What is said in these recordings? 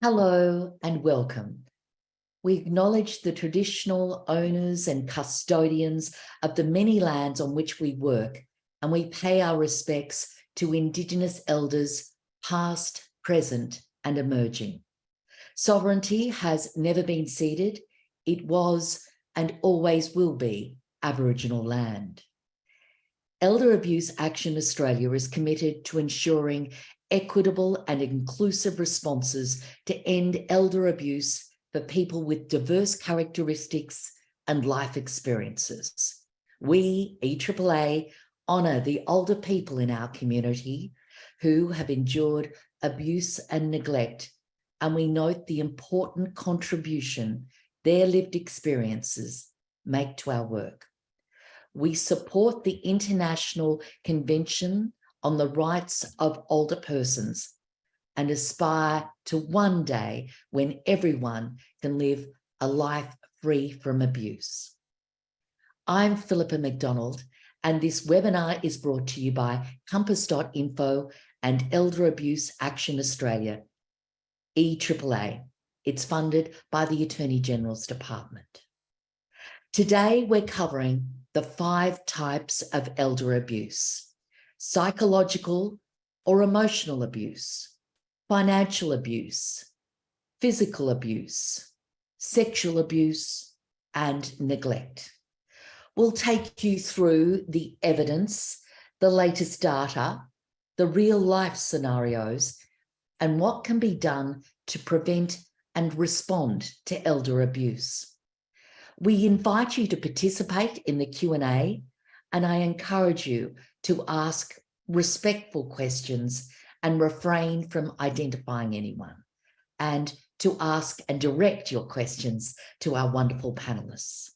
Hello and welcome. We acknowledge the traditional owners and custodians of the many lands on which we work, and we pay our respects to Indigenous elders, past, present, and emerging. Sovereignty has never been ceded. It was and always will be Aboriginal land. Elder Abuse Action Australia is committed to ensuring equitable and inclusive responses to end elder abuse for people with diverse characteristics and life experiences. We, EAAA, honour the older people in our community who have endured abuse and neglect, and we note the important contribution their lived experiences make to our work. We support the International Convention on the Rights of Older Persons and aspire to one day when everyone can live a life free from abuse. I'm Philippa McDonald, and this webinar is brought to you by compass.info and Elder Abuse Action Australia, EAAA. It's funded by the Attorney General's Department. Today, we're covering the 5 types of elder abuse: psychological or emotional abuse, financial abuse, physical abuse, sexual abuse, and neglect. We'll take you through the evidence, the latest data, the real-life scenarios, and what can be done to prevent and respond to elder abuse. We invite you to participate in the Q&A, and I encourage you to ask respectful questions and refrain from identifying anyone, and to ask and direct your questions to our wonderful panellists.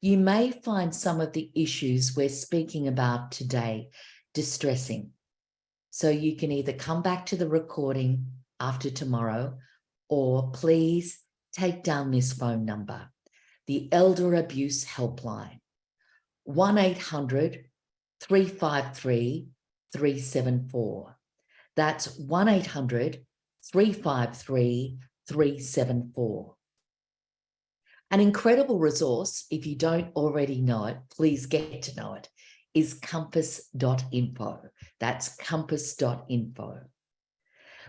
You may find some of the issues we're speaking about today distressing, so you can either come back to the recording after tomorrow, or please take down this phone number, the Elder Abuse Helpline, 1-800-353-374. That's 1-800-353-374. An incredible resource, if you don't already know it, please get to know it, is compass.info. That's compass.info.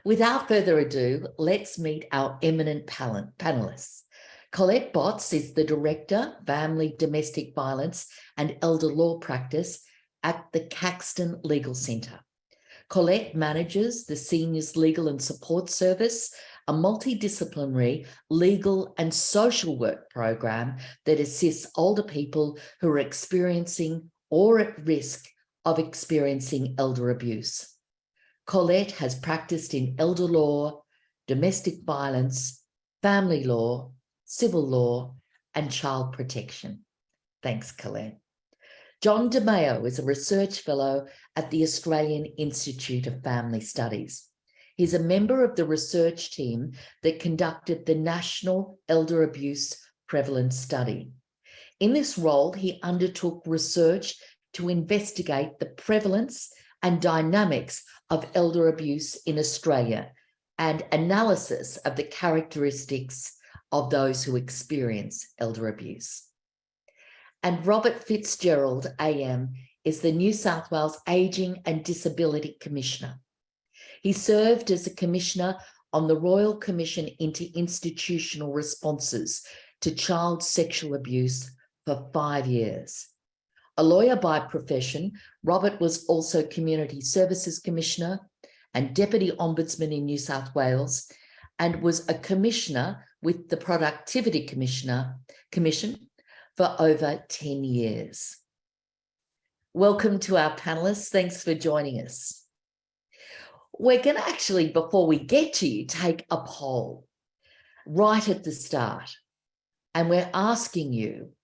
Without further ado, let's meet our eminent panellists. Colette Botts is the Director, Family, Domestic Violence and Elder Law Practice at the Caxton Legal Centre. Colette manages the Seniors Legal and Support Service, a multidisciplinary legal and social work program that assists older people who are experiencing or at risk of experiencing elder abuse. Colette has practiced in elder law, domestic violence, family law, civil law, and child protection. Thanks, Colette. John DeMayo is a research fellow at the Australian Institute of Family Studies. He's a member of the research team that conducted the National Elder Abuse Prevalence Study. In this role, he undertook research to investigate the prevalence and dynamics of elder abuse in Australia and analysis of the characteristics of those who experience elder abuse. And Robert Fitzgerald, AM, is the New South Wales Ageing and Disability Commissioner. He served as a commissioner on the Royal Commission into Institutional Responses to Child Sexual Abuse for 5 years. A lawyer by profession, Robert was also Community Services Commissioner and Deputy Ombudsman in New South Wales, and was a commissioner with the Productivity Commission for over 10 years. Welcome to our panellists. Thanks for joining us. We're going to actually, before we get to you, take a poll right at the start. And we're asking you,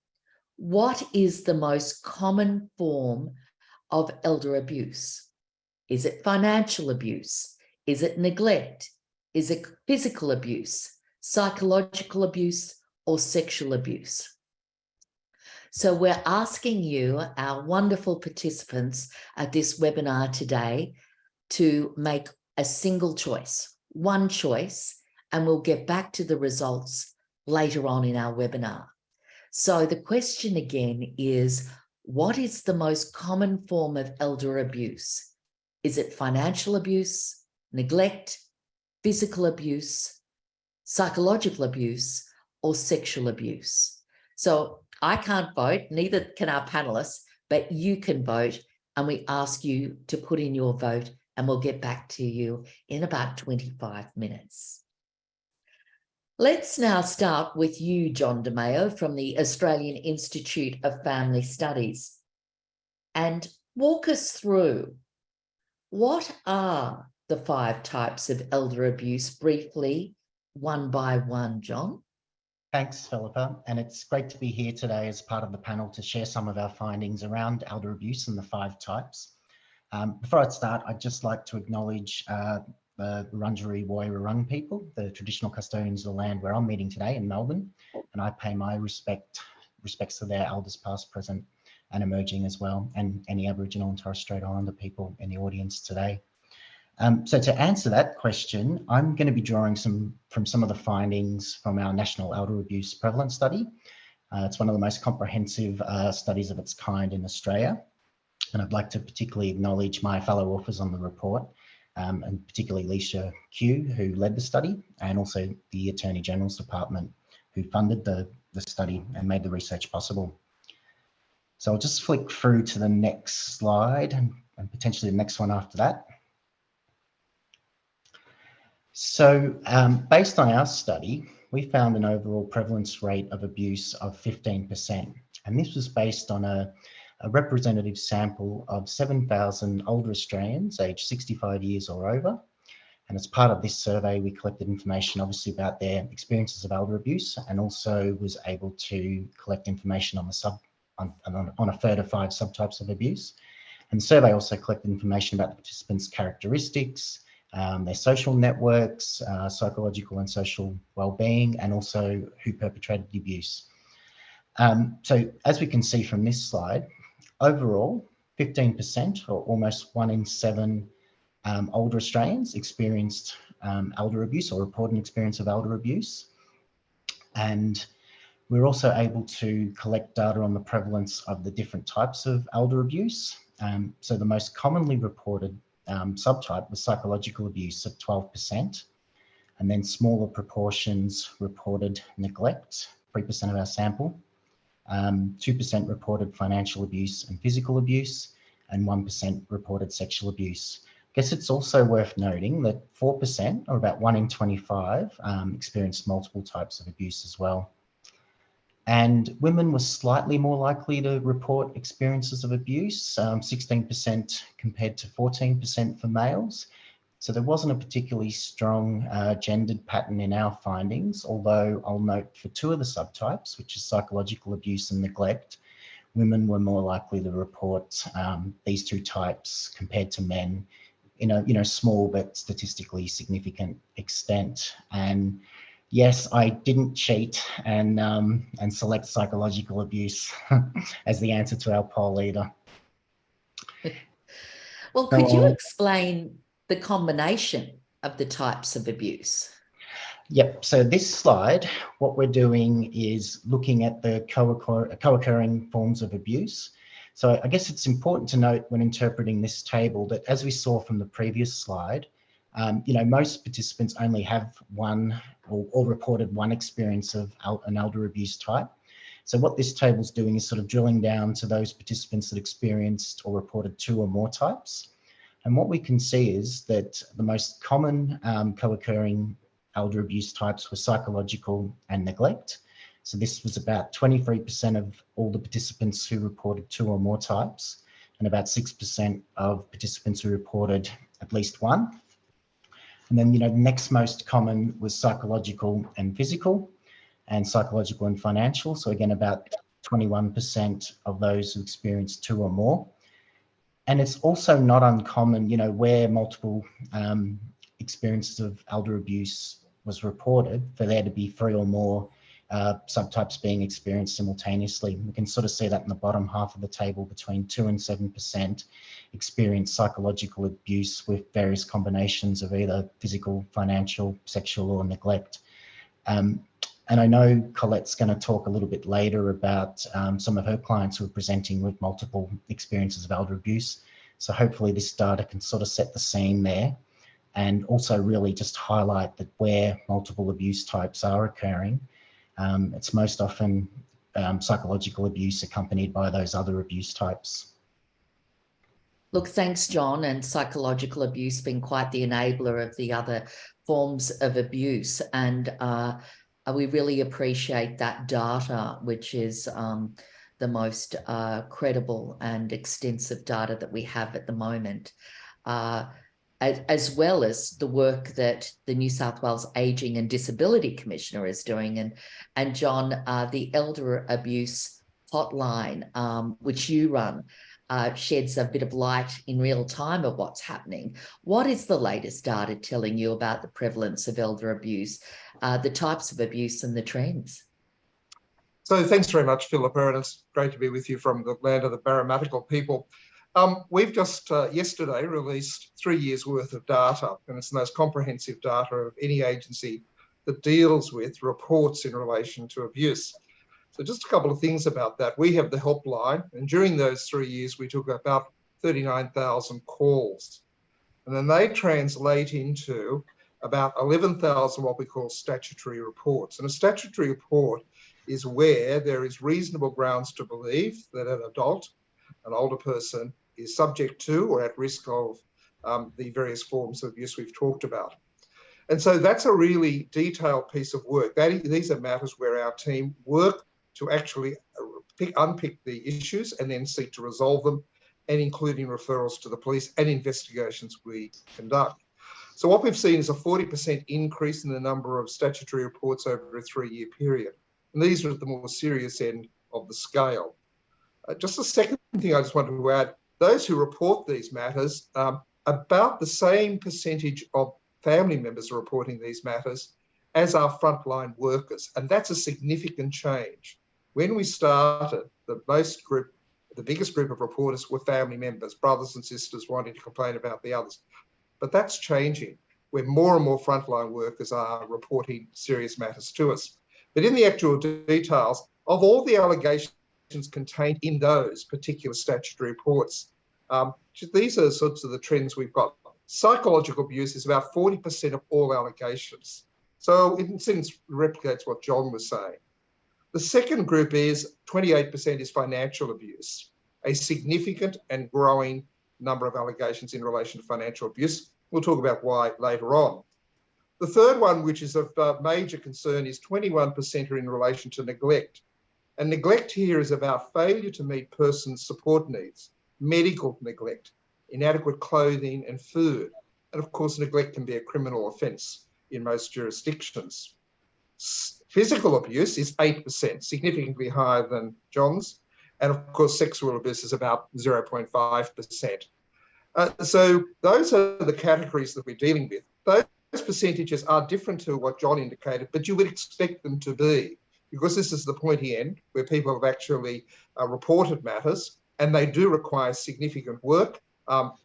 what is the most common form of elder abuse? Is it financial abuse? Is it neglect? Is it physical abuse, psychological abuse, or sexual abuse? So we're asking you, our wonderful participants at this webinar today, to make a single choice, one choice, and we'll get back to the results later on in our webinar. So the question again is, what is the most common form of elder abuse? Is it financial abuse, neglect, physical abuse, psychological abuse, or sexual abuse? So I can't vote, neither can our panelists, but you can vote, and we ask you to put in your vote, and we'll get back to you in about 25 minutes. Let's now start with you, John DeMeo, from the Australian Institute of Family Studies, and walk us through what are the 5 types of elder abuse briefly, one by one, John. Thanks, Philippa, and it's great to be here today as part of the panel to share some of our findings around elder abuse and the 5 types. Before I start, I'd just like to acknowledge the Wurundjeri Woi-wurrung people, the traditional custodians of the land where I'm meeting today in Melbourne, and I pay my respects to their elders past, present and emerging as well, and any Aboriginal and Torres Strait Islander people in the audience today. So to answer that question, I'm going to be drawing from some of the findings from our National Elder Abuse Prevalence study. It's one of the most comprehensive studies of its kind in Australia. And I'd like to particularly acknowledge my fellow authors on the report, and particularly Leisha Q, who led the study, and also the Attorney General's Department, who funded the study and made the research possible. So I'll just flick through to the next slide and potentially the next one after that. So based on our study, we found an overall prevalence rate of abuse of 15%. And this was based on a representative sample of 7,000 older Australians aged 65 years or over. And as part of this survey, we collected information obviously about their experiences of elder abuse, and also was able to collect information on a further 5 subtypes of abuse. And the survey also collected information about the participants' characteristics, their social networks, psychological and social well-being, and also who perpetrated the abuse. So as we can see from this slide, overall, 15% or almost 1 in 7 older Australians experienced elder abuse or reported an experience of elder abuse. And we're also able to collect data on the prevalence of the different types of elder abuse. So the most commonly reported subtype was psychological abuse at 12%, and then smaller proportions reported neglect, 3% of our sample, 2% reported financial abuse and physical abuse, and 1% reported sexual abuse. I guess it's also worth noting that 4%, or about 1 in 25, experienced multiple types of abuse as well. And women were slightly more likely to report experiences of abuse, 16% compared to 14% for males. So there wasn't a particularly strong gendered pattern in our findings, although I'll note for 2 of the subtypes, which is psychological abuse and neglect, women were more likely to report these 2 types compared to men in a small but statistically significant extent. And yes, I didn't cheat and select psychological abuse as the answer to our poll either. Well, could you explain the combination of the types of abuse? Yep. So this slide, what we're doing is looking at the co-occurring forms of abuse. So I guess it's important to note when interpreting this table that, as we saw from the previous slide, most participants only have one or reported one experience of an elder abuse type. So what this table is doing is sort of drilling down to those participants that experienced or reported 2 or more types. And what we can see is that the most common co-occurring elder abuse types were psychological and neglect. So this was about 23% of all the participants who reported 2 or more types, and about 6% of participants who reported at least 1. And then, the next most common was psychological and physical, and psychological and financial. So again, about 21% of those who experienced 2 or more. And it's also not uncommon, where multiple experiences of elder abuse was reported, for there to be 3 or more subtypes being experienced simultaneously. We can sort of see that in the bottom half of the table, between 2 and 7% experience psychological abuse with various combinations of either physical, financial, sexual, or neglect. And I know Colette's going to talk a little bit later about some of her clients who are presenting with multiple experiences of elder abuse. So hopefully this data can sort of set the scene there, and also really just highlight that where multiple abuse types are occurring, it's most often psychological abuse accompanied by those other abuse types. Look, thanks, John. And psychological abuse being quite the enabler of the other forms of abuse. And we really appreciate that data, which is the most credible and extensive data that we have at the moment, as well as the work that the New South Wales Ageing and Disability Commissioner is doing. And John, the Elder Abuse Hotline, which you run, sheds a bit of light in real time of what's happening. What is the latest data telling you about the prevalence of elder abuse, the types of abuse and the trends? So thanks very much, Philippa, and it's great to be with you from the land of the Baramatical people. We've just yesterday released 3 years worth of data, and it's the most comprehensive data of any agency that deals with reports in relation to abuse. So just a couple of things about that. We have the helpline, and during those 3 years, we took about 39,000 calls. And then they translate into about 11,000 what we call statutory reports. And a statutory report is where there is reasonable grounds to believe that an adult, an older person, is subject to or at risk of the various forms of abuse we've talked about. And so that's a really detailed piece of work. These are matters where our team work to actually unpick the issues and then seek to resolve them, and including referrals to the police and investigations we conduct. So what we've seen is a 40% increase in the number of statutory reports over a 3-year period. And these are at the more serious end of the scale. Just a second thing I just wanted to add, those who report these matters, about the same percentage of family members are reporting these matters as our frontline workers. And that's a significant change. When we started, the biggest group of reporters were family members, brothers and sisters wanting to complain about the others. But that's changing, where more and more frontline workers are reporting serious matters to us. But in the actual details of all the allegations contained in those particular statutory reports, these are sorts of the trends we've got. Psychological abuse is about 40% of all allegations. So in a sense, replicates what John was saying. The second group is 28% is financial abuse, a significant and growing number of allegations in relation to financial abuse. We'll talk about why later on. The third one, which is of major concern, is 21% are in relation to neglect. And neglect here is about failure to meet persons' support needs, medical neglect, inadequate clothing and food. And of course, neglect can be a criminal offence in most jurisdictions. Physical abuse is 8%, significantly higher than John's. And of course, sexual abuse is about 0.5%. So those are the categories that we're dealing with. Those percentages are different to what John indicated, but you would expect them to be, because this is the pointy end where people have actually reported matters, and they do require significant work,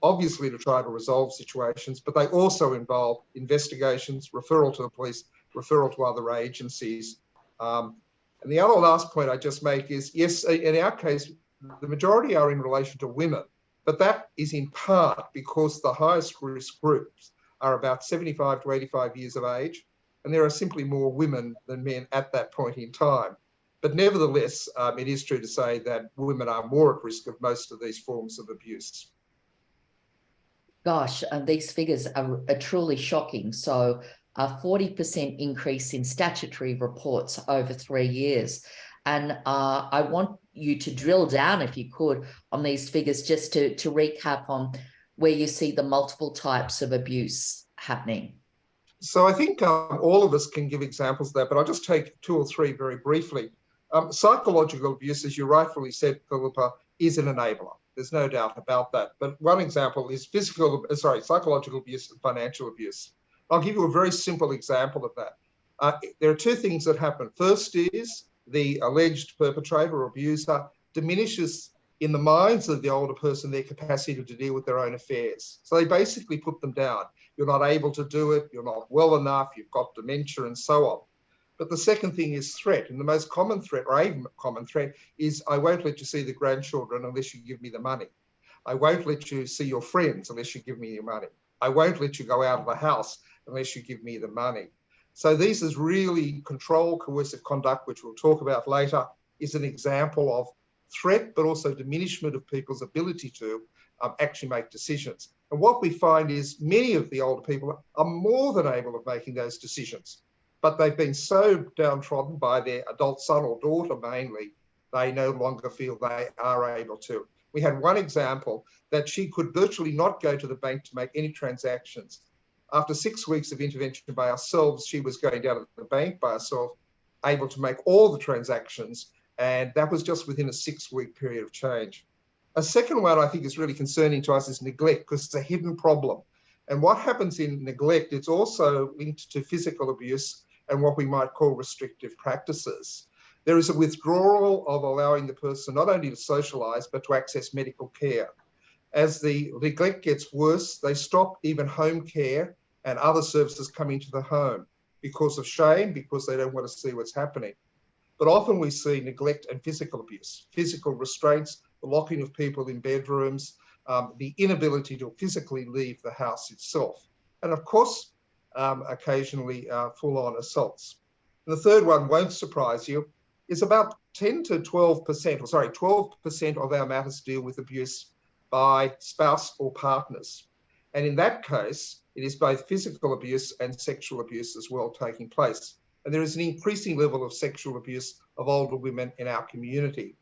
obviously to try to resolve situations, but they also involve investigations, referral to the police, referral to other agencies. And the other last point I just make is, yes, in our case, the majority are in relation to women, but that is in part because the highest risk groups are about 75 to 85 years of age, and there are simply more women than men at that point in time. But nevertheless, it is true to say that women are more at risk of most of these forms of abuse. Gosh, these figures are truly shocking. So a 40% increase in statutory reports over 3 years. And I want you to drill down, if you could, on these figures, just to recap on where you see the multiple types of abuse happening. So I think all of us can give examples of that, but I'll just take 2 or 3 very briefly. Psychological abuse, as you rightfully said, Philippa, is an enabler. There's no doubt about that. But one example is psychological abuse and financial abuse. I'll give you a very simple example of that. There are two things that happen. First is the alleged perpetrator or abuser diminishes in the minds of the older person their capacity to deal with their own affairs. So they basically put them down. You're not able to do it, you're not well enough, you've got dementia and so on. But the second thing is threat. And the most common threat, or a common threat, is I won't let you see the grandchildren unless you give me the money. I won't let you see your friends unless you give me your money. I won't let you go out of the house unless you give me the money. So these is really control, coercive conduct, which we'll talk about later, is an example of threat, but also diminishment of people's ability to actually make decisions. And what we find is many of the older people are more than able of making those decisions, but they've been so downtrodden by their adult son or daughter mainly, they no longer feel they are able to. We had one example that she could virtually not go to the bank to make any transactions. After 6 weeks of intervention by ourselves, she was going down to the bank by herself, able to make all the transactions, and that was just within a 6-week period of change. A second one I think is really concerning to us is neglect, because it's a hidden problem. And what happens in neglect, it's also linked to physical abuse and what we might call restrictive practices. There is a withdrawal of allowing the person not only to socialise, but to access medical care. As the neglect gets worse, they stop even home care and other services coming to the home because of shame, because they don't want to see what's happening. But often we see neglect and physical abuse, physical restraints, the locking of people in bedrooms, the inability to physically leave the house itself. And of course, occasionally full-on assaults. And the third one won't surprise you, is about 10 to 12%, or sorry, 12% of our matters deal with abuse by spouse or partners. And in that case, it is both physical abuse and sexual abuse as well taking place. And there is an increasing level of sexual abuse of older women in our community.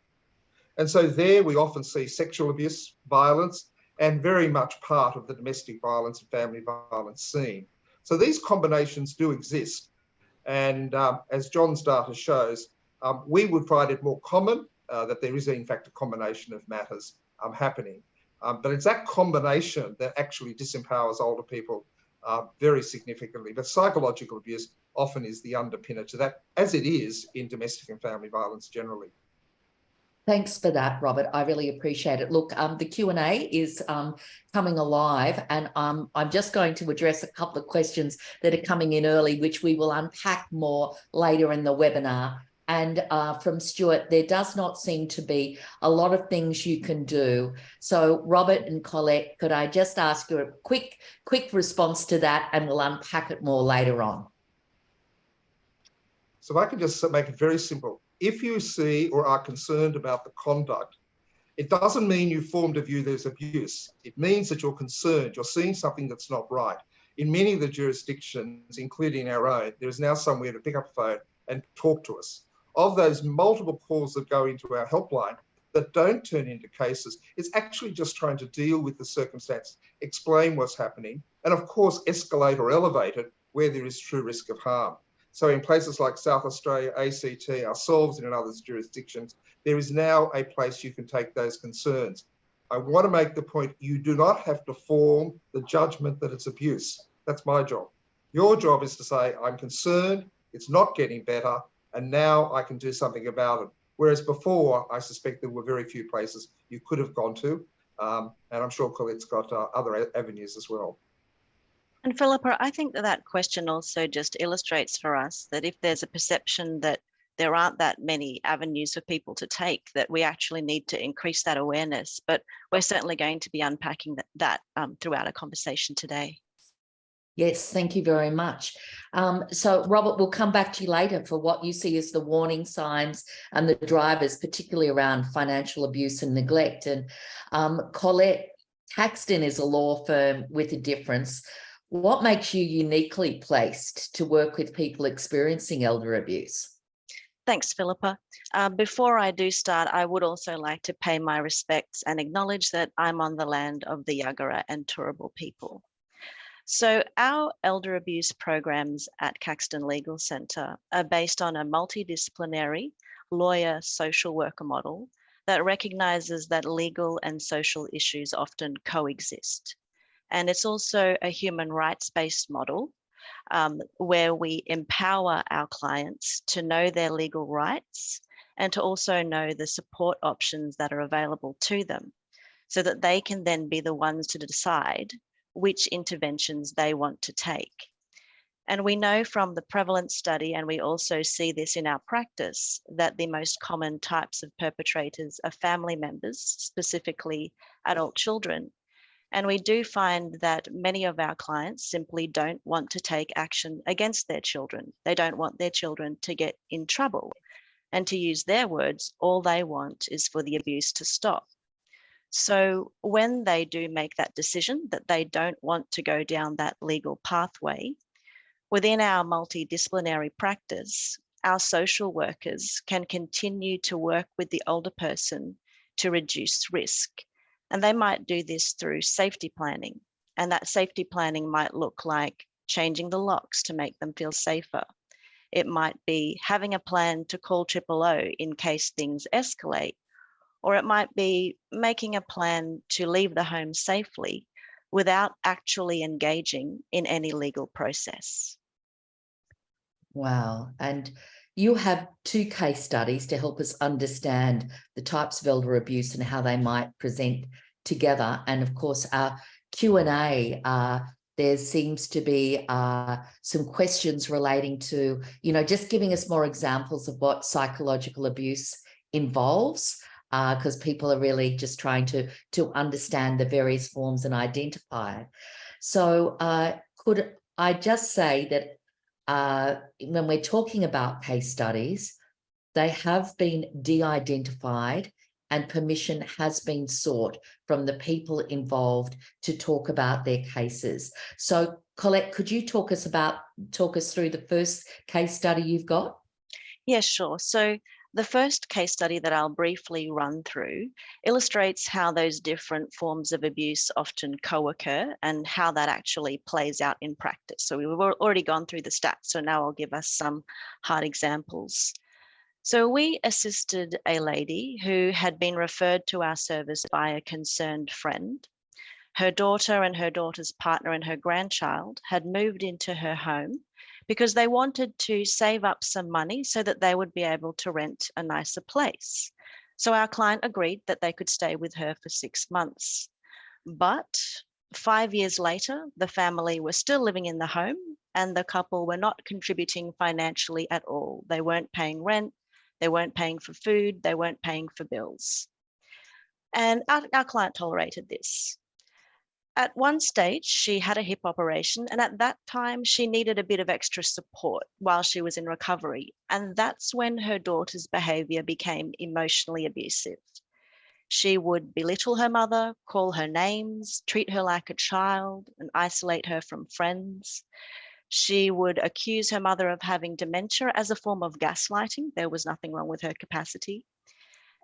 And so there we often see sexual abuse, violence, and very much part of the domestic violence and family violence scene. So these combinations do exist. And as John's data shows, we would find it more common that there is in fact a combination of matters happening. But it's that combination that actually disempowers older people very significantly. But psychological abuse often is the underpinner to that, as it is in domestic and family violence generally. Thanks for that, Robert. I really appreciate it. Look, the Q&A is coming alive, and I'm just going to address a couple of questions that are coming in early, which we will unpack more later in the webinar. And from Stuart, there does not seem to be a lot of things you can do. So Robert and Colette, could I just ask you a quick response to that, and we'll unpack it more later on. So if I can just make it very simple. If you see or are concerned about the conduct, it doesn't mean you formed a view there's abuse. It means that you're concerned, you're seeing something that's not right. In many of the jurisdictions, including our own, there is now somewhere to pick up the phone and talk to us. Of those multiple calls that go into our helpline that don't turn into cases, it's actually just trying to deal with the circumstance, explain what's happening, and of course, escalate or elevate it where there is true risk of harm. So in places like South Australia, ACT, ourselves and in other jurisdictions, there is now a place you can take those concerns. I want to make the point, you do not have to form the judgment that it's abuse. That's my job. Your job is to say, I'm concerned, it's not getting better, and now I can do something about it. Whereas before, I suspect there were very few places you could have gone to. And I'm sure Colette's got other avenues as well. And Philippa, I think that question also just illustrates for us that if there's a perception that there aren't that many avenues for people to take, that we actually need to increase that awareness. But we're certainly going to be unpacking that throughout our conversation today. Yes, thank you very much. So Robert, we'll come back to you later for what you see as the warning signs and the drivers, particularly around financial abuse and neglect. And Colette, Caxton is a law firm with a difference. What makes you uniquely placed to work with people experiencing elder abuse? Thanks, Philippa. Before I do start, I would also like to pay my respects and acknowledge that I'm on the land of the Yagara and Turrbal people. So our elder abuse programs at Caxton Legal Centre are based on a multidisciplinary lawyer social worker model that recognises that legal and social issues often coexist. And it's also a human rights-based model where we empower our clients to know their legal rights and to also know the support options that are available to them, so that they can then be the ones to decide which interventions they want to take. And we know from the Prevalence study, and we also see this in our practice, that the most common types of perpetrators are family members, specifically adult children. And we do find that many of our clients simply don't want to take action against their children. They don't want their children to get in trouble. And to use their words, all they want is for the abuse to stop. So when they do make that decision that they don't want to go down that legal pathway, within our multidisciplinary practice, our social workers can continue to work with the older person to reduce risk. And they might do this through safety planning. And that safety planning might look like changing the locks to make them feel safer. It might be having a plan to call 000 in case things escalate. Or it might be making a plan to leave the home safely without actually engaging in any legal process. Wow. And you have 2 case studies to help us understand the types of elder abuse and how they might present together. And of course, our Q&A, there seems to be some questions relating to, just giving us more examples of what psychological abuse involves, because people are really just trying to understand the various forms and identify it. So could I just say that when we're talking about case studies, they have been de-identified and permission has been sought from the people involved to talk about their cases. So Colette, could you talk us through the first case study you've got? Yeah, sure. So the first case study that I'll briefly run through illustrates how those different forms of abuse often co-occur and how that actually plays out in practice. So we've already gone through the stats, so now I'll give us some hard examples. So we assisted a lady who had been referred to our service by a concerned friend. Her daughter and her daughter's partner and her grandchild had moved into her home because they wanted to save up some money so that they would be able to rent a nicer place. So our client agreed that they could stay with her for 6 months. But 5 years later, the family were still living in the home and the couple were not contributing financially at all. They weren't paying rent, they weren't paying for food, they weren't paying for bills. And our client tolerated this. At one stage, she had a hip operation, and at that time, she needed a bit of extra support while she was in recovery. And that's when her daughter's behavior became emotionally abusive. She would belittle her mother, call her names, treat her like a child, and isolate her from friends. She would accuse her mother of having dementia as a form of gaslighting. There was nothing wrong with her capacity.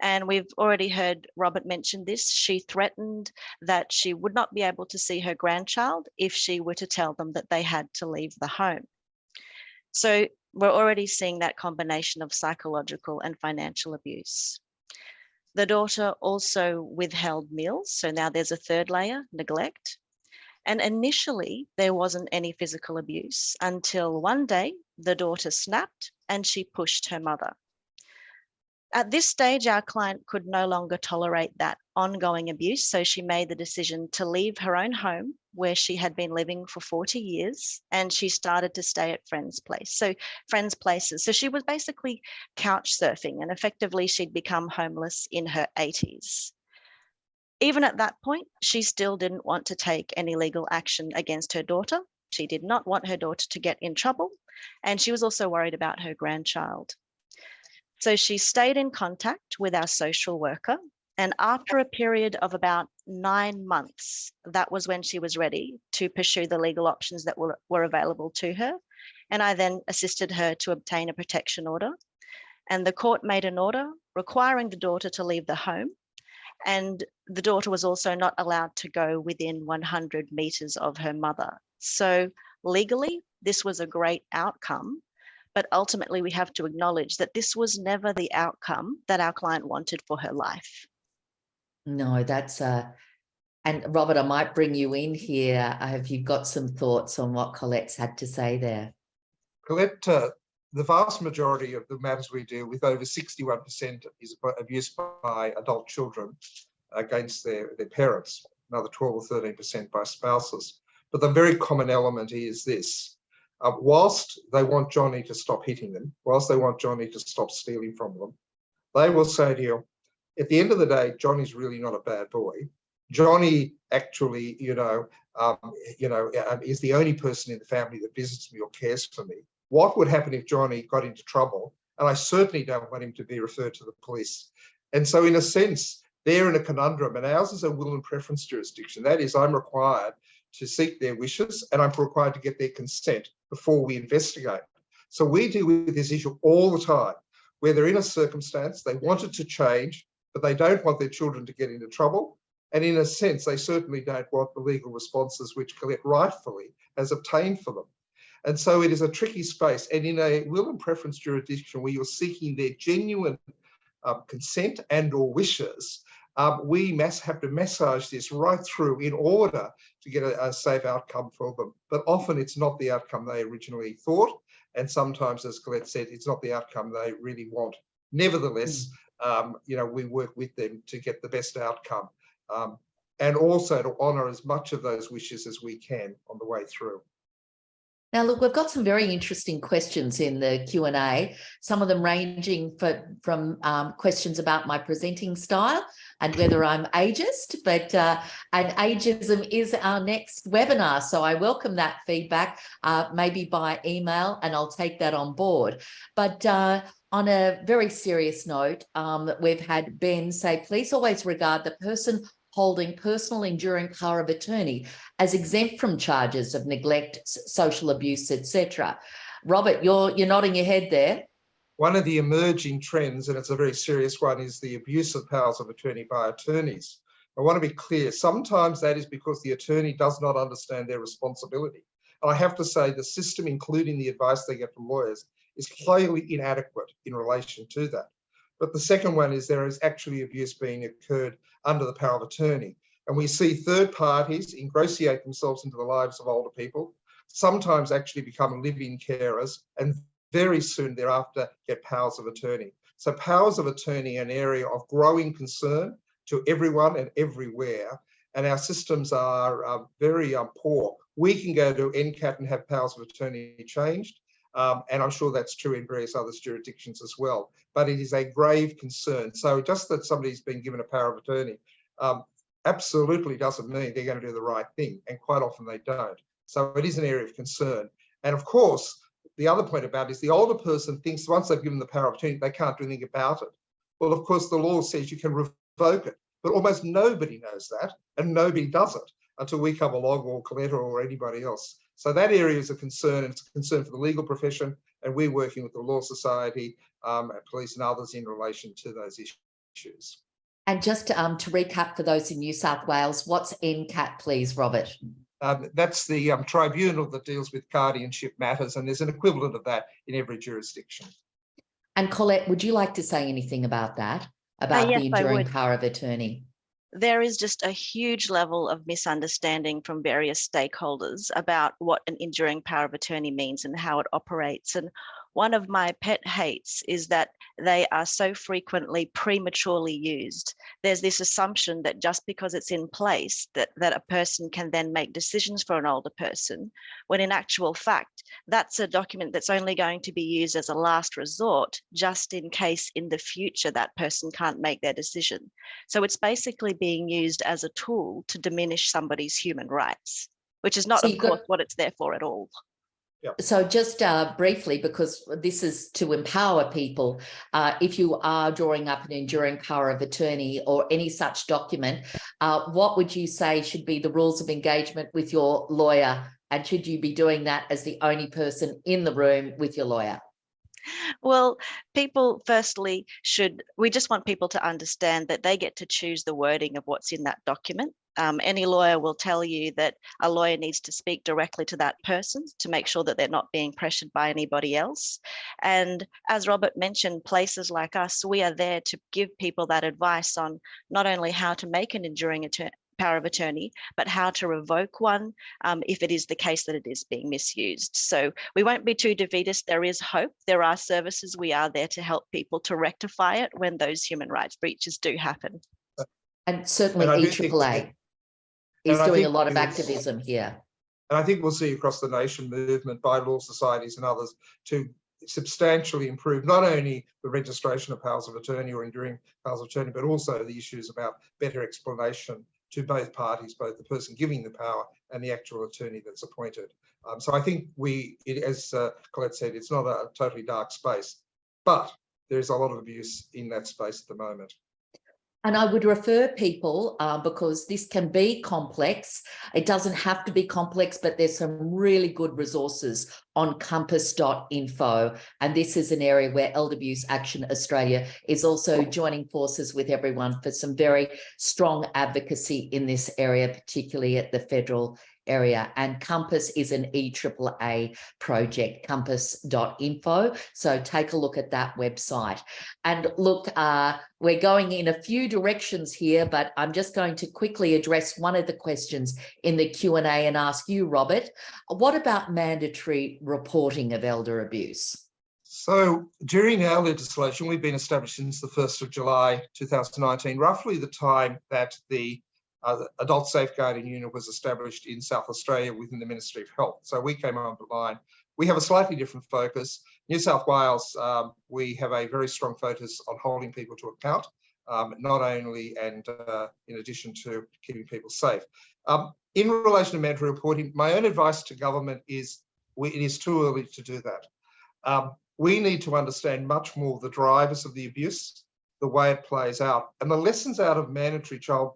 And we've already heard Robert mention this. She threatened that she would not be able to see her grandchild if she were to tell them that they had to leave the home. So we're already seeing that combination of psychological and financial abuse. The daughter also withheld meals. So now there's a third layer, neglect. And initially, there wasn't any physical abuse until one day the daughter snapped and she pushed her mother. At this stage, our client could no longer tolerate that ongoing abuse, so she made the decision to leave her own home where she had been living for 40 years, and she started to stay at friends' places. So she was basically couch surfing, and effectively she'd become homeless in her 80s. Even at that point, she still didn't want to take any legal action against her daughter. She did not want her daughter to get in trouble, and she was also worried about her grandchild. So she stayed in contact with our social worker, and after a period of about 9 months, that was when she was ready to pursue the legal options that were available to her. And I then assisted her to obtain a protection order, and the court made an order requiring the daughter to leave the home. And the daughter was also not allowed to go within 100 meters of her mother. So legally, this was a great outcome, but ultimately we have to acknowledge that this was never the outcome that our client wanted for her life. No, that's And Robert, I might bring you in here. Have you got some thoughts on what Colette's had to say there? Colette, the vast majority of the matters we deal with, over 61%, is abuse by adult children against their parents, another 12 or 13% by spouses. But the very common element is this. Whilst they want Johnny to stop hitting them, whilst they want Johnny to stop stealing from them, they will say to you, at the end of the day, Johnny's really not a bad boy. Johnny actually, is the only person in the family that visits me or cares for me. What would happen if Johnny got into trouble? And I certainly don't want him to be referred to the police. And so in a sense, they're in a conundrum, and ours is a will and preference jurisdiction. That is, I'm required to seek their wishes and I'm required to get their consent before we investigate. So we deal with this issue all the time, where they're in a circumstance, they want it to change, but they don't want their children to get into trouble. And in a sense, they certainly don't want the legal responses which Colette rightfully has obtained for them. And so it is a tricky space. And in a will and preference jurisdiction where you're seeking their genuine consent and or wishes, we have to massage this right through in order to get a safe outcome for them. But often it's not the outcome they originally thought. And sometimes, as Colette said, it's not the outcome they really want. Nevertheless, we work with them to get the best outcome and also to honour as much of those wishes as we can on the way through. Now, look, we've got some very interesting questions in the Q&A, some of them ranging from questions about my presenting style and whether I'm ageist, and ageism is our next webinar. So I welcome that feedback, maybe by email, and I'll take that on board. But on a very serious note, we've had Ben say, please always regard the person holding personal enduring power of attorney as exempt from charges of neglect, social abuse, etc. Robert, you're nodding your head there. One of the emerging trends, and it's a very serious one, is the abuse of powers of attorney by attorneys. I want to be clear, sometimes that is because the attorney does not understand their responsibility. And I have to say the system, including the advice they get from lawyers, is clearly inadequate in relation to that. But the second one is there is actually abuse being occurred under the power of attorney. And we see third parties ingratiate themselves into the lives of older people, sometimes actually become live-in carers, and very soon thereafter get powers of attorney. So powers of attorney are an area of growing concern to everyone and everywhere. And our systems are very poor. We can go to NCAT and have powers of attorney changed. And I'm sure that's true in various other jurisdictions as well. But it is a grave concern. So just that somebody's been given a power of attorney absolutely doesn't mean they're going to do the right thing. And quite often they don't. So it is an area of concern. And of course, the other point about it is the older person thinks once they've given the power of attorney, they can't do anything about it. Well, of course, the law says you can revoke it. But almost nobody knows that, and nobody does it until we come along, or Colette or anybody else. So that area is a concern, and it's a concern for the legal profession, and we're working with the Law Society, police and others in relation to those issues. And just to recap for those in New South Wales, what's NCAT, please, Robert? That's the tribunal that deals with guardianship matters, and there's an equivalent of that in every jurisdiction. And Colette, would you like to say anything about that, about yes, the enduring power of attorney? There is just a huge level of misunderstanding from various stakeholders about what an enduring power of attorney means and how it operates. And one of my pet hates is that they are so frequently prematurely used. There's this assumption that just because it's in place that a person can then make decisions for an older person, when in actual fact, that's a document that's only going to be used as a last resort, just in case in the future that person can't make their decision. So it's basically being used as a tool to diminish somebody's human rights, which is not, of course, what it's there for at all. So just briefly, because this is to empower people, if you are drawing up an enduring power of attorney or any such document, what would you say should be the rules of engagement with your lawyer? And should you be doing that as the only person in the room with your lawyer? Well, people firstly we just want people to understand that they get to choose the wording of what's in that document. Any lawyer will tell you that a lawyer needs to speak directly to that person to make sure that they're not being pressured by anybody else. And as Robert mentioned, places like us, we are there to give people that advice on not only how to make an enduring power of attorney, but how to revoke one if it is the case that it is being misused. So we won't be too defeatist. There is hope. There are services. We are there to help people to rectify it when those human rights breaches do happen. And certainly And I do think EAAA is and I doing a think lot of we'll- activism here. And I think we'll see across the nation movement by law societies and others to substantially improve not only the registration of powers of attorney or enduring powers of attorney, but also the issues about better explanation to both parties, both the person giving the power and the actual attorney that's appointed. So I think as Colette said, it's not a totally dark space, but there's a lot of abuse in that space at the moment. And I would refer people because this can be complex. It doesn't have to be complex, but there's some really good resources on compass.info. And this is an area where Elder Abuse Action Australia is also joining forces with everyone for some very strong advocacy in this area, particularly at the federal area. And Compass is an EAAA project, compass.info. So take a look at that website. And look, we're going in a few directions here, but I'm just going to quickly address one of the questions in the Q&A and ask you, Robert, what about mandatory reporting of elder abuse? So during our legislation, we've been established since the 1st of July 2019, roughly the time that the Adult Safeguarding Unit was established in South Australia within the Ministry of Health. So we came on the line. We have a slightly different focus. New South Wales, we have a very strong focus on holding people to account, not only and in addition to keeping people safe. In relation to mandatory reporting, my own advice to government is it is too early to do that. We need to understand much more the drivers of the abuse, the way it plays out, and the lessons out of mandatory child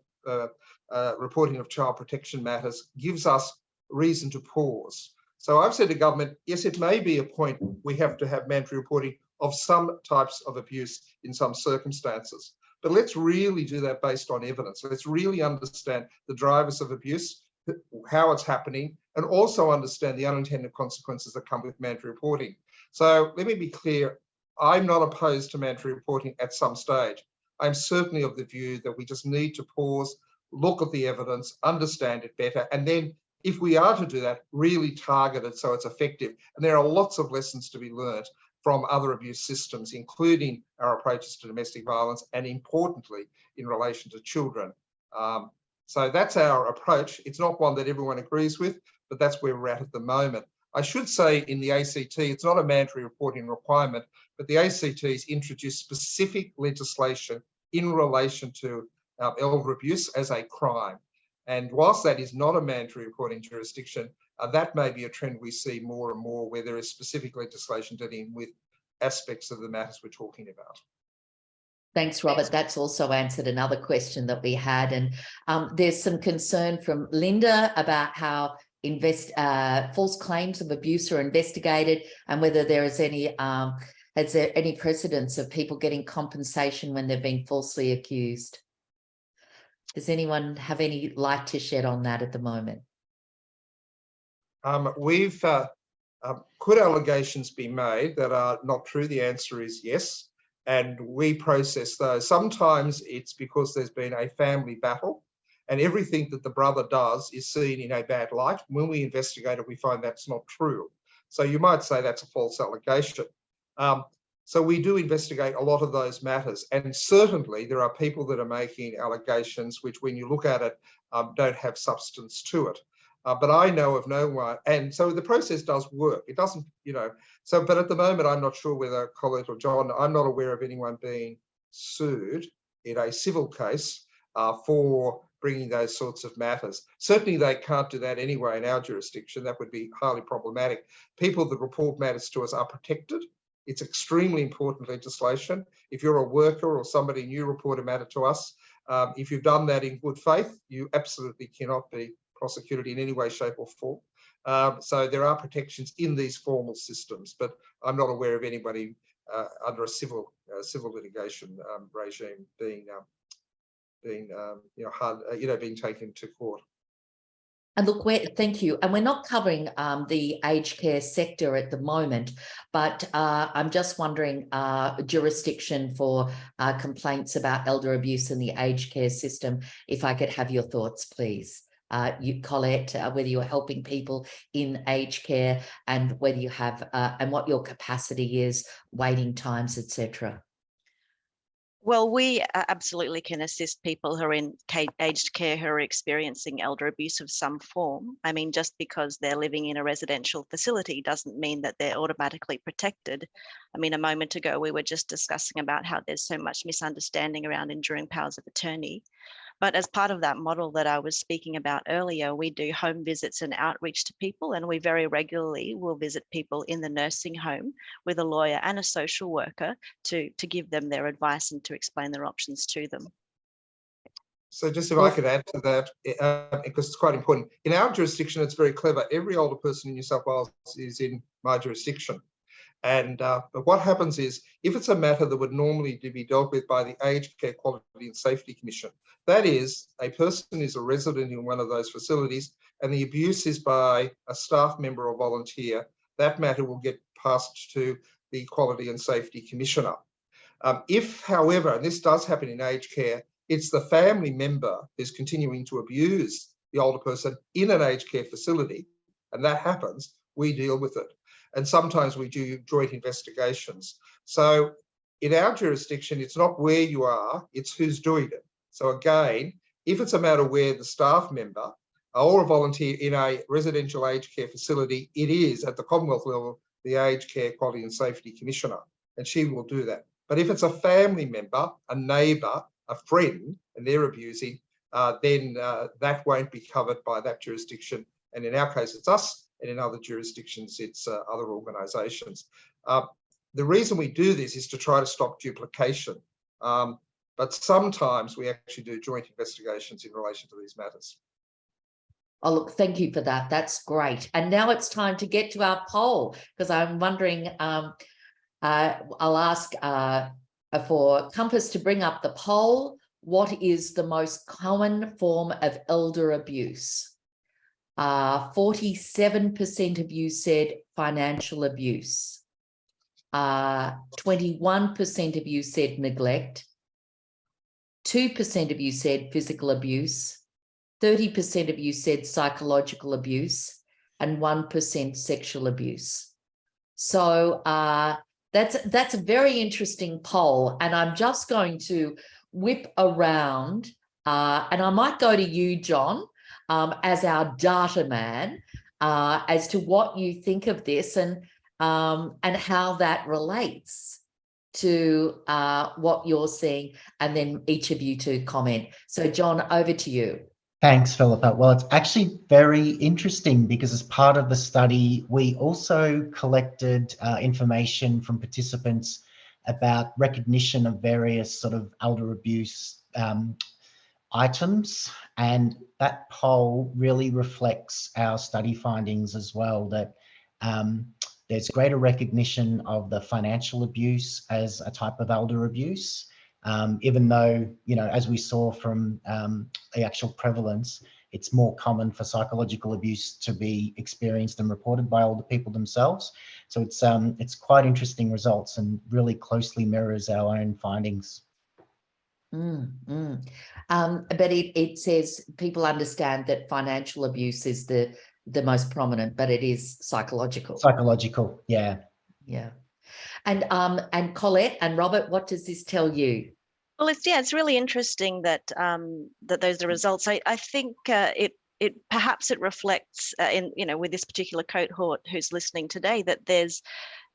reporting of child protection matters gives us reason to pause. So I've said to government, yes, it may be a point we have to have mandatory reporting of some types of abuse in some circumstances, but let's really do that based on evidence. Let's really understand the drivers of abuse, how it's happening, and also understand the unintended consequences that come with mandatory reporting. So let me be clear, I'm not opposed to mandatory reporting at some stage. I'm certainly of the view that we just need to pause, look at the evidence, understand it better, and then if we are to do that, really target it so it's effective. And there are lots of lessons to be learned from other abuse systems, including our approaches to domestic violence and importantly, in relation to children. So that's our approach. It's not one that everyone agrees with, but that's where we're at the moment. I should say in the ACT, it's not a mandatory reporting requirement, but the ACT has introduced specific legislation in relation to elder abuse as a crime. And whilst that is not a mandatory reporting jurisdiction, that may be a trend we see more and more where there is specific legislation dealing with aspects of the matters we're talking about. Thanks, Robert. That's also answered another question that we had. And there's some concern from Linda about how false claims of abuse are investigated and whether there is any precedence of people getting compensation when they've been falsely accused. Does anyone have any light to shed on that at the moment? We've could allegations be made that are not true? The answer is yes. And we process those. Sometimes it's because there's been a family battle and everything that the brother does is seen in a bad light. When we investigate it, we find that's not true. So you might say that's a false allegation. So we do investigate a lot of those matters. And certainly there are people that are making allegations which when you look at it, don't have substance to it. But I know of no one. And so the process does work. It doesn't, but at the moment, I'm not sure whether Colette or John, I'm not aware of anyone being sued in a civil case for bringing those sorts of matters. Certainly they can't do that anyway in our jurisdiction. That would be highly problematic. People that report matters to us are protected. It's extremely important legislation. If you're a worker or somebody new report a matter to us, if you've done that in good faith, you absolutely cannot be prosecuted in any way, shape or form. So there are protections in these formal systems, but I'm not aware of anybody under a civil litigation regime being taken to court. And look, thank you. And we're not covering the aged care sector at the moment, but I'm just wondering jurisdiction for complaints about elder abuse in the aged care system. If I could have your thoughts, please. You, Colette, whether you're helping people in aged care and whether you have and what your capacity is, waiting times, etc. Well, we absolutely can assist people who are in aged care who are experiencing elder abuse of some form. I mean, just because they're living in a residential facility doesn't mean that they're automatically protected. I mean, a moment ago, we were just discussing about how there's so much misunderstanding around enduring powers of attorney. But as part of that model that I was speaking about earlier, we do home visits and outreach to people, and we very regularly will visit people in the nursing home with a lawyer and a social worker to give them their advice and to explain their options to them. So just if I could add to that, because it's quite important. In our jurisdiction, it's very clever. Every older person in New South Wales is in my jurisdiction. And but what happens is, if it's a matter that would normally be dealt with by the Aged Care Quality and Safety Commission, that is, a person is a resident in one of those facilities and the abuse is by a staff member or volunteer, that matter will get passed to the Quality and Safety Commissioner. If, however, and this does happen in aged care, it's the family member who's continuing to abuse the older person in an aged care facility, and that happens, we deal with it. And sometimes we do joint investigations. So in our jurisdiction, it's not where you are, it's who's doing it. So again, if it's a matter where the staff member or a volunteer in a residential aged care facility, it is at the Commonwealth level, the Aged Care Quality and Safety Commissioner, and she will do that. But if it's a family member, a neighbour, a friend, and they're abusing, then that won't be covered by that jurisdiction. And in our case, it's us. And in other jurisdictions, it's other organisations. The reason we do this is to try to stop duplication. But sometimes we actually do joint investigations in relation to these matters. Oh, look, thank you for that. That's great. And now it's time to get to our poll, because I'm wondering, I'll ask for Compass to bring up the poll. What is the most common form of elder abuse? 47% of you said financial abuse. 21% of you said neglect. 2% of you said physical abuse. 30% of you said psychological abuse, and 1% sexual abuse. So that's a very interesting poll, and I'm just going to whip around, and I might go to you, John, as our data man, as to what you think of this and how that relates to what you're seeing, and then each of you to comment. So, John, over to you. Thanks, Philippa. Well, it's actually very interesting because as part of the study, we also collected information from participants about recognition of various sort of elder abuse items, and that poll really reflects our study findings as well, that there's greater recognition of the financial abuse as a type of elder abuse, even though, you know, as we saw from the actual prevalence, it's more common for psychological abuse to be experienced and reported by older people themselves. So it's quite interesting results and really closely mirrors our own findings. But it says people understand that financial abuse is the most prominent, but it is psychological. Psychological, yeah. Yeah. And Colette and Robert, what does this tell you? Well, it's really interesting that that those are the results. I think it perhaps it reflects in, you know, with this particular cohort who's listening today, that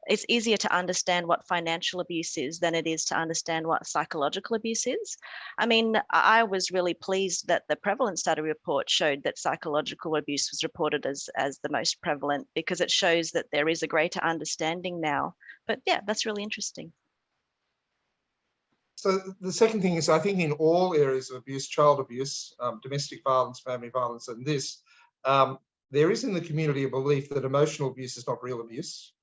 it's easier to understand what financial abuse is than it is to understand what psychological abuse is. I mean, I was really pleased that the Prevalence study report showed that psychological abuse was reported as the most prevalent, because it shows that there is a greater understanding now. But yeah, that's really interesting. So the second thing is, I think in all areas of abuse, child abuse, domestic violence, family violence, and this, there is in the community a belief that emotional abuse is not real abuse.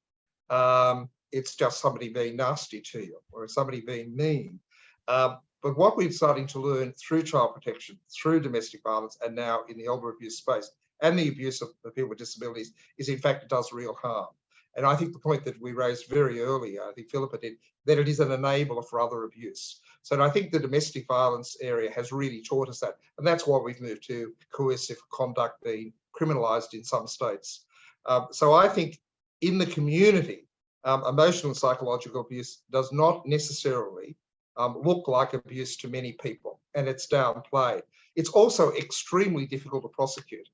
It's just somebody being nasty to you or somebody being mean. But what we're starting to learn through child protection, through domestic violence, and now in the elder abuse space, and the abuse of the people with disabilities is, in fact, it does real harm. And I think the point that we raised very early, I think Philippa did, that it is an enabler for other abuse. So I think the domestic violence area has really taught us that. And that's why we've moved to coercive conduct being criminalised in some states. So I think in the community, emotional and psychological abuse does not necessarily look like abuse to many people, and it's downplayed. It's also extremely difficult to prosecute.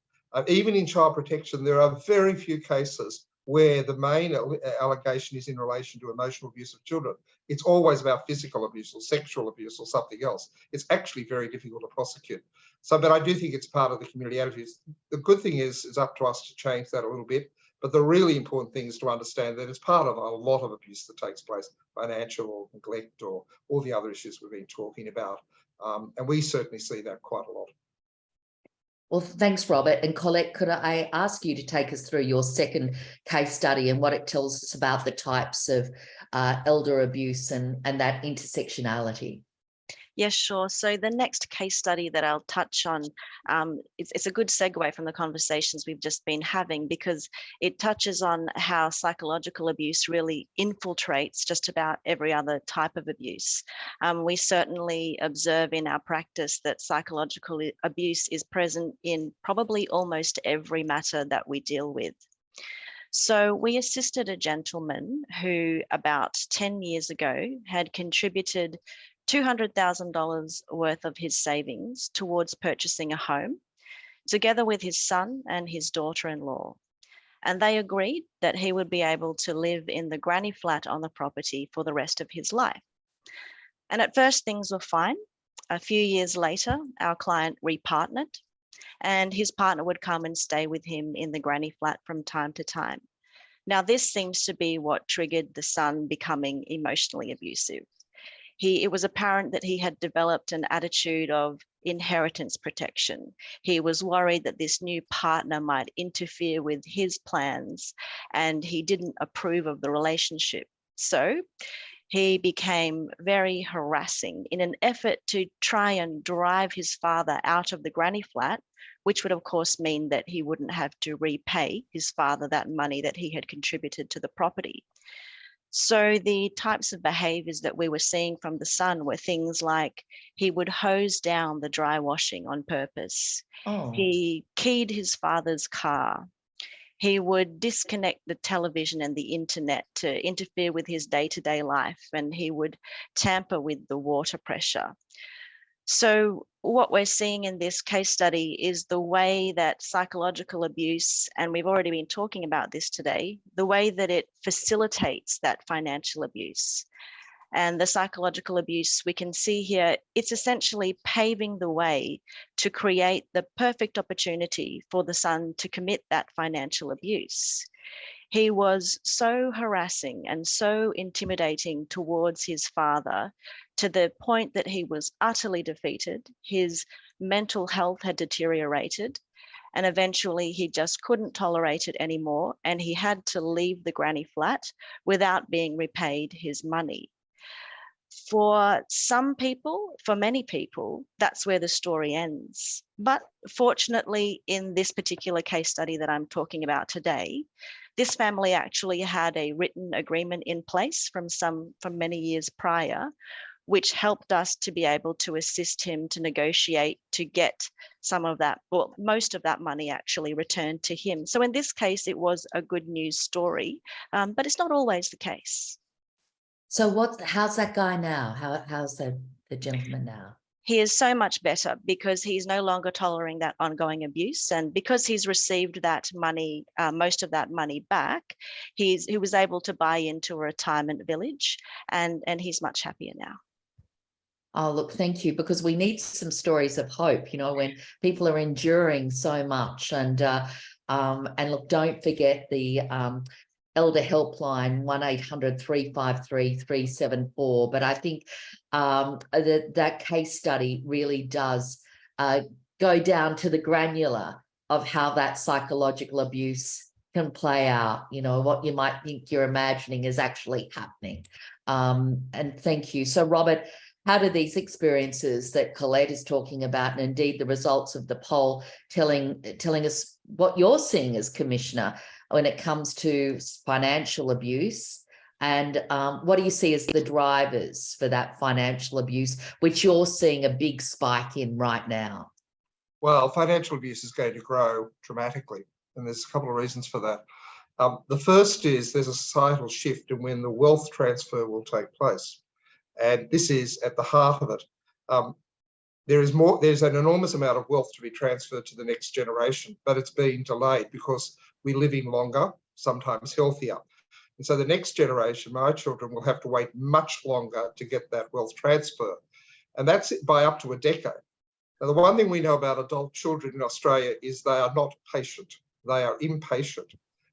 Even in child protection, there are very few cases where the main allegation is in relation to emotional abuse of children. It's always about physical abuse or sexual abuse or something else. It's actually very difficult to prosecute. So, but I do think it's part of the community attitude. The good thing is it's up to us to change that a little bit. But the really important thing is to understand that it's part of a lot of abuse that takes place, financial or neglect or all the other issues we've been talking about. And we certainly see that quite a lot. Well, thanks, Robert. And Colette, could I ask you to take us through your second case study and what it tells us about the types of elder abuse and that intersectionality? Yes, sure. So the next case study that I'll touch on, it's a good segue from the conversations we've just been having, because it touches on how psychological abuse really infiltrates just about every other type of abuse. We certainly observe in our practice that psychological abuse is present in probably almost every matter that we deal with. So we assisted a gentleman who about 10 years ago had contributed $200,000 worth of his savings towards purchasing a home, together with his son and his daughter-in-law. And they agreed that he would be able to live in the granny flat on the property for the rest of his life. And at first things were fine. A few years later, our client repartnered, and his partner would come and stay with him in the granny flat from time to time. Now, this seems to be what triggered the son becoming emotionally abusive. It was apparent that he had developed an attitude of inheritance protection. He was worried that this new partner might interfere with his plans, and he didn't approve of the relationship. So he became very harassing in an effort to try and drive his father out of the granny flat, which would of course mean that he wouldn't have to repay his father that money that he had contributed to the property. So the types of behaviors that we were seeing from the son were things like he would hose down the dry washing on purpose. Oh. He keyed his father's car. He would disconnect the television and the internet to interfere with his day-to-day life, and he would tamper with the water pressure. So what we're seeing in this case study is the way that psychological abuse, and we've already been talking about this today, the way that it facilitates that financial abuse. And the psychological abuse we can see here, it's essentially paving the way to create the perfect opportunity for the son to commit that financial abuse. He was so harassing and so intimidating towards his father, to the point that he was utterly defeated. His mental health had deteriorated, and eventually he just couldn't tolerate it anymore, and he had to leave the granny flat without being repaid his money. For some people, for many people, that's where the story ends. But fortunately, in this particular case study that I'm talking about today, this family actually had a written agreement in place from many years prior, which helped us to be able to assist him to negotiate to get some of that, or most of that money actually returned to him. So in this case, it was a good news story, but it's not always the case. So how's that guy now? How's the gentleman now? He is so much better because he's no longer tolerating that ongoing abuse, and because he's received that money, most of that money back, he was able to buy into a retirement village, and he's much happier now. Oh, look, thank you, because we need some stories of hope, you know, when people are enduring so much. And look, don't forget the Elder Helpline, 1-800-353-374. But I think that case study really does go down to the granular of how that psychological abuse can play out. You know, what you might think you're imagining is actually happening. And thank you. So, Robert, How do these experiences that Colette is talking about, and indeed the results of the poll telling us what you're seeing as Commissioner when it comes to financial abuse, and what do you see as the drivers for that financial abuse, which you're seeing a big spike in right now? Well, financial abuse is going to grow dramatically, and there's a couple of reasons for that. The first is there's a societal shift in when the wealth transfer will take place. And this is at the heart of it. There's an enormous amount of wealth to be transferred to the next generation, but it's being delayed because we're living longer, sometimes healthier. And so the next generation, my children, will have to wait much longer to get that wealth transfer. And that's by up to a decade. Now, the one thing we know about adult children in Australia is they are not patient. They are impatient.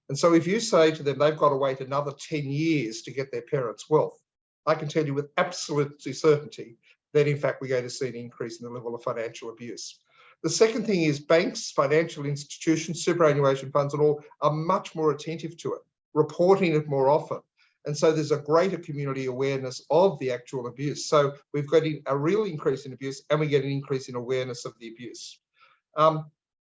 And so if you say to them they've got to wait another 10 years to get their parents' wealth, I can tell you with absolute certainty that, in fact, we're going to see an increase in the level of financial abuse. The second thing is banks, financial institutions, superannuation funds and all are much more attentive to it, reporting it more often. And so there's a greater community awareness of the actual abuse. So we've got a real increase in abuse and we get an increase in awareness of the abuse.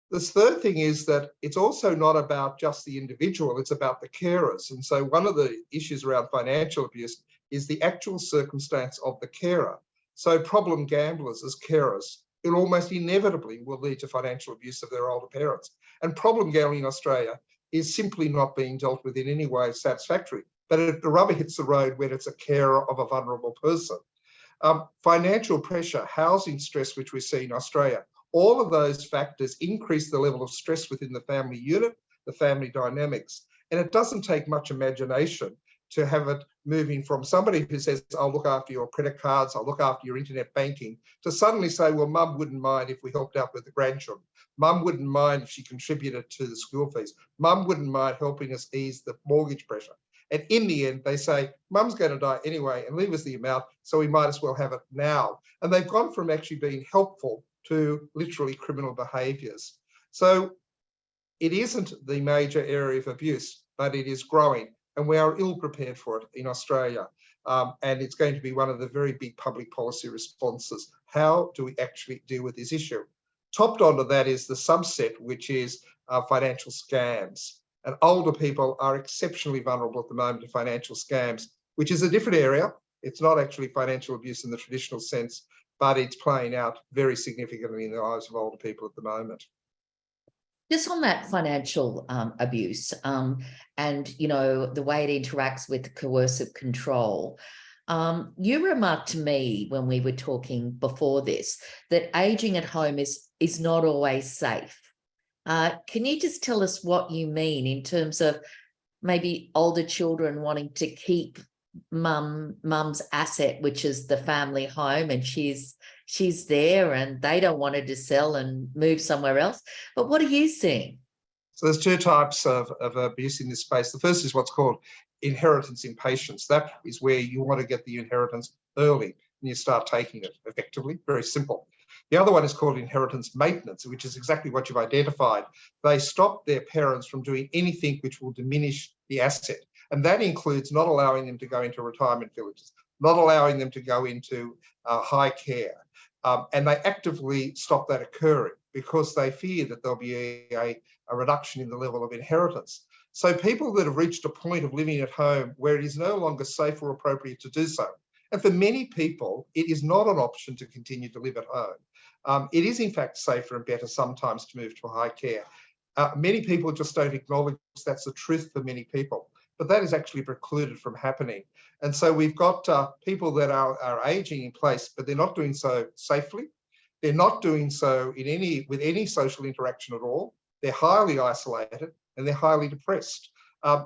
This third thing is that it's also not about just the individual, it's about the carers. And so one of the issues around financial abuse is the actual circumstance of the carer. So problem gamblers as carers, it almost inevitably will lead to financial abuse of their older parents. And problem gambling in Australia is simply not being dealt with in any way satisfactory. But the rubber hits the road when it's a carer of a vulnerable person. Financial pressure, housing stress, which we see in Australia, all of those factors increase the level of stress within the family unit, the family dynamics. And it doesn't take much imagination to have it moving from somebody who says, I'll look after your credit cards, I'll look after your internet banking, to suddenly say, well, mum wouldn't mind if we helped out with the grandchildren. Mum wouldn't mind if she contributed to the school fees. Mum wouldn't mind helping us ease the mortgage pressure. And in the end, they say, mum's going to die anyway and leave us the amount, so we might as well have it now. And they've gone from actually being helpful to literally criminal behaviours. So it isn't the major area of abuse, but it is growing. And we are ill prepared for it in Australia. And it's going to be one of the very big public policy responses. How do we actually deal with this issue? Topped onto that is the subset, which is financial scams. And older people are exceptionally vulnerable at the moment to financial scams, which is a different area. It's not actually financial abuse in the traditional sense, but it's playing out very significantly in the lives of older people at the moment. Just on that financial abuse and, you know, the way it interacts with coercive control, you remarked to me when we were talking before this that ageing at home is not always safe. Can you just tell us what you mean in terms of maybe older children wanting to keep mum's asset, which is the family home, and she's there and they don't want her to sell and move somewhere else? But what are you seeing? So there's two types of abuse in this space. The first is what's called inheritance impatience. That is where you want to get the inheritance early and you start taking it effectively, very simple. The other one is called inheritance maintenance, which is exactly what you've identified. They stop their parents from doing anything which will diminish the asset. And that includes not allowing them to go into retirement villages, not allowing them to go into high care. And they actively stop that occurring because they fear that there'll be a reduction in the level of inheritance. So people that have reached a point of living at home where it is no longer safe or appropriate to do so. And for many people, it is not an option to continue to live at home. It is in fact safer and better sometimes to move to high care. Many people just don't acknowledge that's the truth for many people, but that is actually precluded from happening. And so we've got people that are aging in place, but they're not doing so safely. They're not doing so with any social interaction at all. They're highly isolated and they're highly depressed.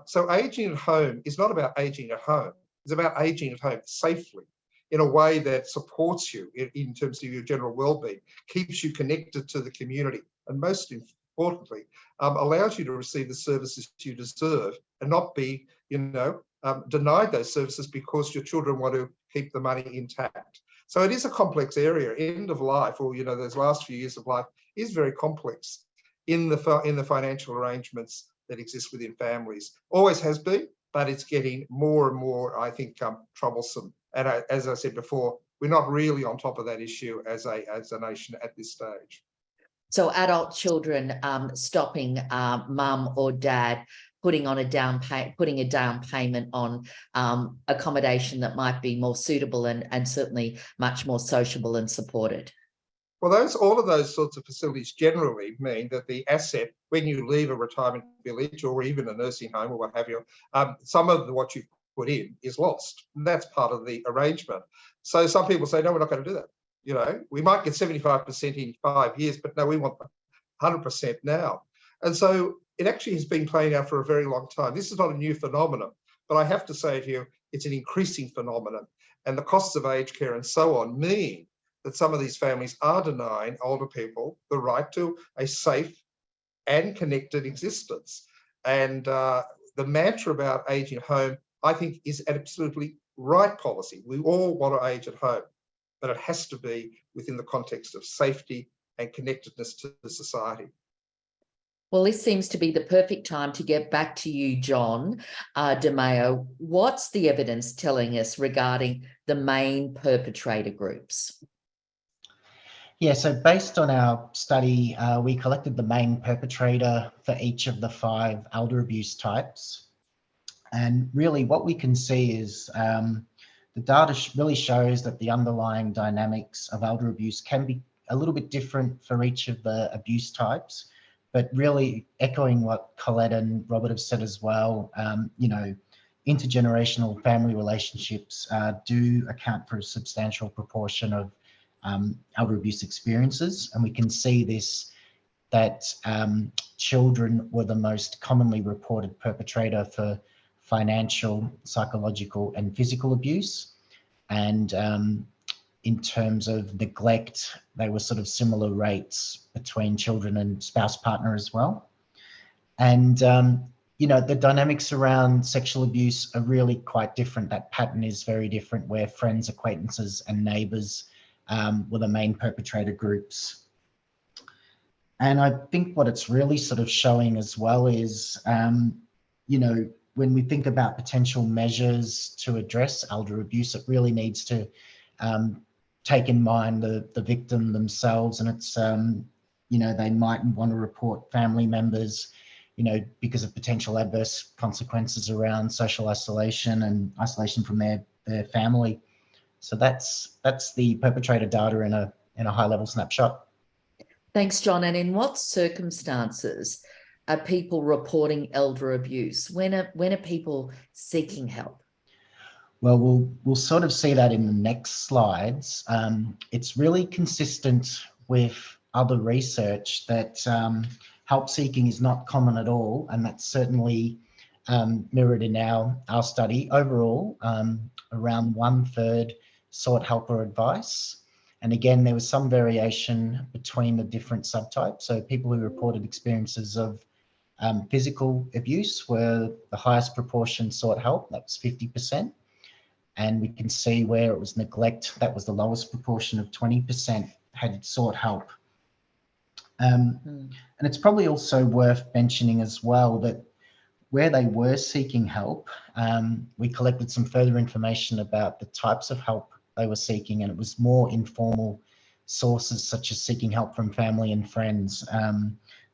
So aging at home is not about aging at home. It's about aging at home safely in a way that supports you in terms of your general well-being, keeps you connected to the community, and most importantly, allows you to receive the services you deserve and not be, denied those services because your children want to keep the money intact. So it is a complex area. End of life, or those last few years of life, is very complex in the financial arrangements that exist within families. Always has been, but it's getting more and more, I think, troublesome. And as I said before, we're not really on top of that issue as a nation at this stage. So adult children stopping mum or dad putting a down payment on accommodation that might be more suitable and certainly much more sociable and supported. Well, all of those sorts of facilities generally mean that the asset, when you leave a retirement village or even a nursing home or what have you, some of what you've put in is lost. And that's part of the arrangement. So some people say, no, we're not going to do that. You know, we might get 75% in 5 years, but no, we want 100% now. And so it actually has been playing out for a very long time. This is not a new phenomenon, but I have to say to you, it's an increasing phenomenon. And the costs of aged care and so on mean that some of these families are denying older people the right to a safe and connected existence. And the mantra about aging at home, I think, is absolutely right policy. We all want to age at home, but it has to be within the context of safety and connectedness to the society. Well, this seems to be the perfect time to get back to you, John DeMeo. What's the evidence telling us regarding the main perpetrator groups? Yeah, so based on our study, we collected the main perpetrator for each of the 5 elder abuse types. And really what we can see is the data really shows that the underlying dynamics of elder abuse can be a little bit different for each of the abuse types, but really echoing what Colette and Robert have said as well, you know, intergenerational family relationships do account for a substantial proportion of elder abuse experiences. And we can see this, that children were the most commonly reported perpetrator for financial, psychological and physical abuse. And in terms of neglect, they were sort of similar rates between children and spouse partner as well. And you know, the dynamics around sexual abuse are really quite different. That pattern is very different, where friends, acquaintances and neighbours were the main perpetrator groups. And I think what it's really sort of showing as well is, you know, when we think about potential measures to address elder abuse, it really needs to take in mind the victim themselves. And it's, you know, they might want to report family members, you know, because of potential adverse consequences around social isolation and isolation from their family. So that's the perpetrator data in a high level snapshot. Thanks, John. And in what circumstances are people reporting elder abuse? When are people seeking help? Well, we'll sort of see that in the next slides. It's really consistent with other research that help seeking is not common at all, and that's certainly mirrored in our study. Overall, around 1/3 sought help or advice. And again, there was some variation between the different subtypes. So people who reported experiences of physical abuse were the highest proportion sought help, that was 50%. And we can see where it was neglect, that was the lowest proportion of 20% had sought help. And it's probably also worth mentioning as well that where they were seeking help, we collected some further information about the types of help they were seeking, and it was more informal sources such as seeking help from family and friends.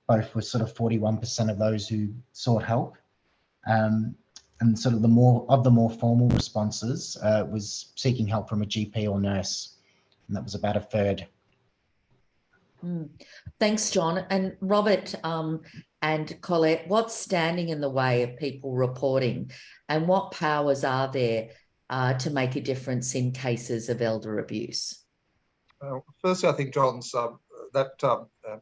Both were sort of 41% of those who sought help. And sort of the more formal responses was seeking help from a GP or nurse, and that was about 1/3. Thanks, John. And Robert and Colette, what's standing in the way of people reporting, and what powers are there to make a difference in cases of elder abuse? Firstly, I think John's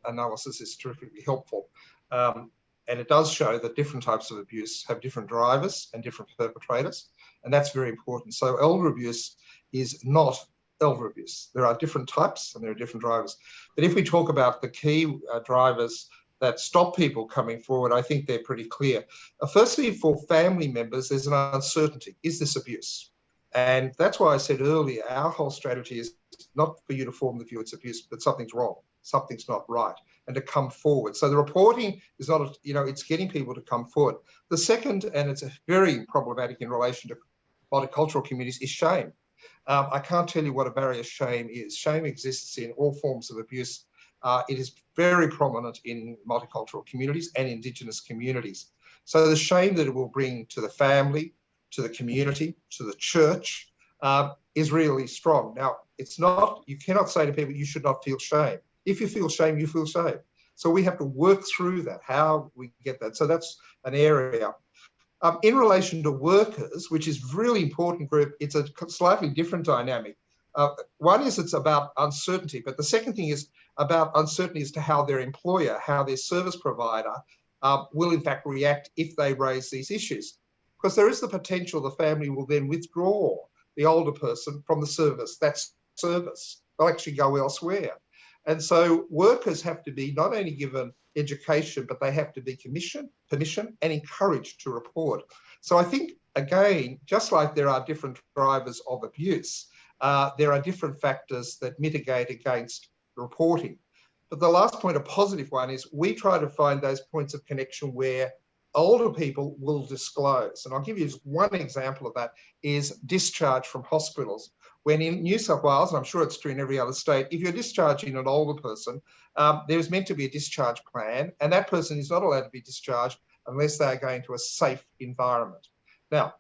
analysis is terrifically helpful. And it does show that different types of abuse have different drivers and different perpetrators, and that's very important. So elder abuse is not elder abuse. There are different types and there are different drivers. But if we talk about the key drivers that stop people coming forward, I think they're pretty clear. Firstly, for family members, there's an uncertainty. Is this abuse? And that's why I said earlier, our whole strategy is not for you to form the view it's abuse, but something's wrong, something's not right, and to come forward. So the reporting is not, it's getting people to come forward. The second, and it's very problematic in relation to multicultural communities, is shame. I can't tell you what a barrier shame is. Shame exists in all forms of abuse. It is very prominent in multicultural communities and Indigenous communities. So the shame that it will bring to the family, to the community, to the church, is really strong. Now, it's not, you cannot say to people, you should not feel shame. If you feel shame, you feel shame. So we have to work through that, how we get that. So that's an area. In relation to workers, which is a really important group, it's a slightly different dynamic. One is it's about uncertainty, but the second thing is about uncertainty as to how their employer, how their service provider will in fact react if they raise these issues. Because there is the potential the family will then withdraw the older person from the service. That service, they'll actually go elsewhere. And so workers have to be not only given education, but they have to be permission and encouraged to report. So I think, again, just like there are different drivers of abuse, there are different factors that mitigate against reporting. But the last point, a positive one, is we try to find those points of connection where older people will disclose. And I'll give you just one example of that, is discharge from hospitals. When in New South Wales, and I'm sure it's true in every other state, if you're discharging an older person, there's meant to be a discharge plan, and that person is not allowed to be discharged unless they are going to a safe environment. Now,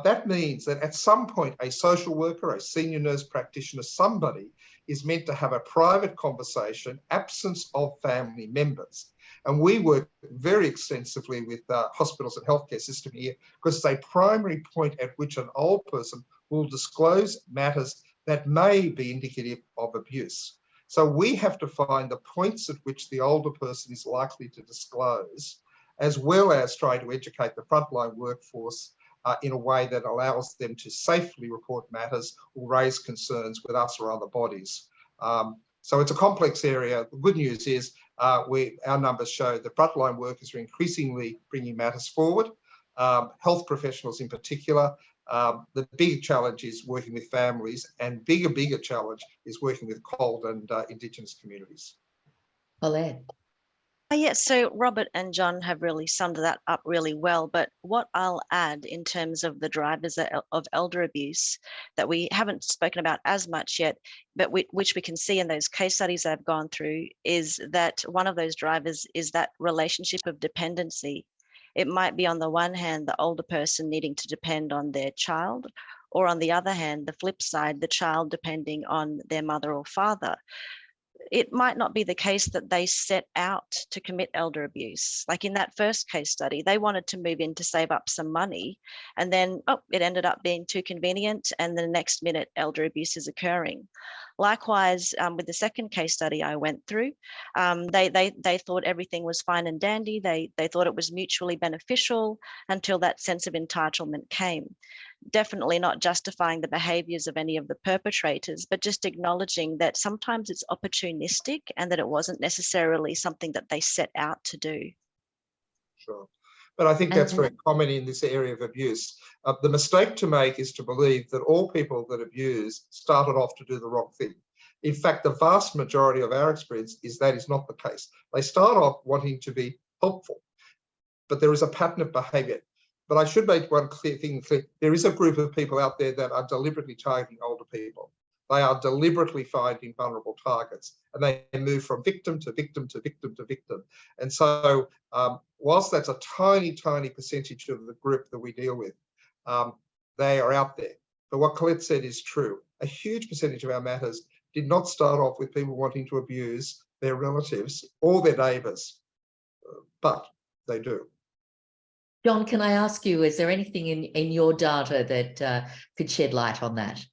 that means that at some point, a social worker, a senior nurse practitioner, somebody is meant to have a private conversation, absence of family members. And we work very extensively with hospitals and healthcare system here, because it's a primary point at which an old person will disclose matters that may be indicative of abuse. So we have to find the points at which the older person is likely to disclose, as well as try to educate the frontline workforce in a way that allows them to safely report matters or raise concerns with us or other bodies. So it's a complex area. The good news is our numbers show that frontline workers are increasingly bringing matters forward, health professionals in particular. The big challenge is working with families, and bigger challenge is working with cold and Indigenous communities. Colette. Yes, so Robert and John have really summed that up really well. But what I'll add in terms of the drivers of elder abuse that we haven't spoken about as much yet, but which we can see in those case studies that I've gone through, is that one of those drivers is that relationship of dependency. It might be on the one hand, the older person needing to depend on their child, or on the other hand, the flip side, the child depending on their mother or father. It might not be the case that they set out to commit elder abuse. Like in that first case study, they wanted to move in to save up some money, and then, it ended up being too convenient, and the next minute elder abuse is occurring. Likewise, with the second case study I went through, they thought everything was fine and dandy. They thought it was mutually beneficial until that sense of entitlement came. Definitely not justifying the behaviors of any of the perpetrators, but just acknowledging that sometimes it's opportunistic and that it wasn't necessarily something that they set out to do. Sure. But I think that's very common in this area of abuse. The mistake to make is to believe that all people that abuse started off to do the wrong thing. In fact, the vast majority of our experience is that is not the case. They start off wanting to be helpful, but there is a pattern of behaviour. But I should make one thing clear. There is a group of people out there that are deliberately targeting older people. They are deliberately finding vulnerable targets, and they move from victim to victim to victim to victim. And so whilst that's a tiny percentage of the group that we deal with, they are out there. But what Colette said is true. A huge percentage of our matters did not start off with people wanting to abuse their relatives or their neighbours, but they do. John, can I ask you, is there anything in your data that could shed light on that?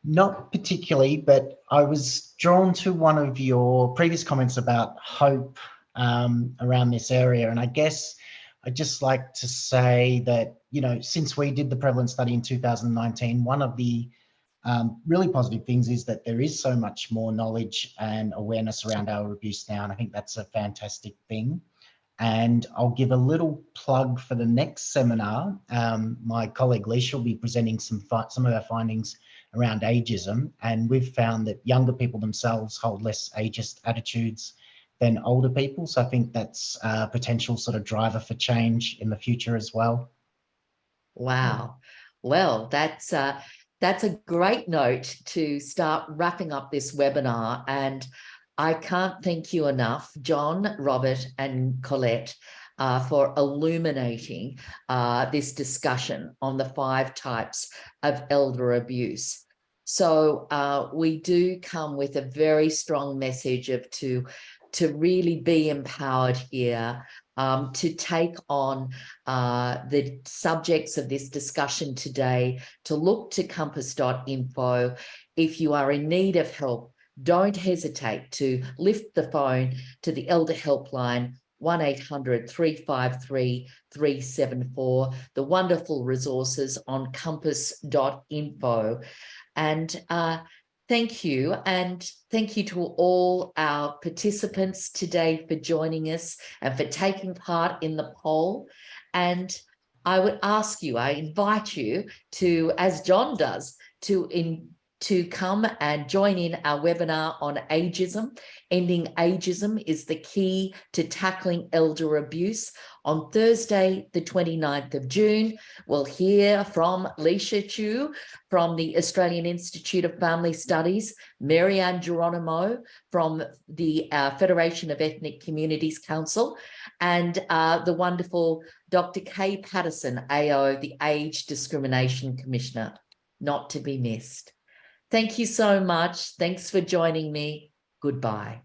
Not particularly, but I was drawn to one of your previous comments about hope around this area. And I guess I'd just like to say that, since we did the prevalence study in 2019, one of the really positive things is that there is so much more knowledge and awareness around elder abuse now. And I think that's a fantastic thing. And I'll give a little plug for the next seminar. My colleague Leisha will be presenting some of our findings around ageism, and we've found that younger people themselves hold less ageist attitudes than older people. So I think that's a potential sort of driver for change in the future as well. Wow. Well, that's That's a great note to start wrapping up this webinar. And I can't thank you enough, John, Robert, and Colette, for illuminating this discussion on the 5 types of elder abuse. So we do come with a very strong message of to really be empowered here, to take on the subjects of this discussion today, to look to compass.info. If you are in need of help, don't hesitate to lift the phone to the Elder Helpline, 1-800-353-374, the wonderful resources on compass.info. And thank you. And thank you to all our participants today for joining us and for taking part in the poll. And I would ask you, I invite you to, as John does, to come and join in our webinar on ageism. Ending ageism is the key to tackling elder abuse. On Thursday, the 29th of June, we'll hear from Leisha Chu from the Australian Institute of Family Studies, Marianne Geronimo from the Federation of Ethnic Communities Council, and the wonderful Dr. Kay Patterson, AO, the Age Discrimination Commissioner, not to be missed. Thank you so much. Thanks for joining me. Goodbye.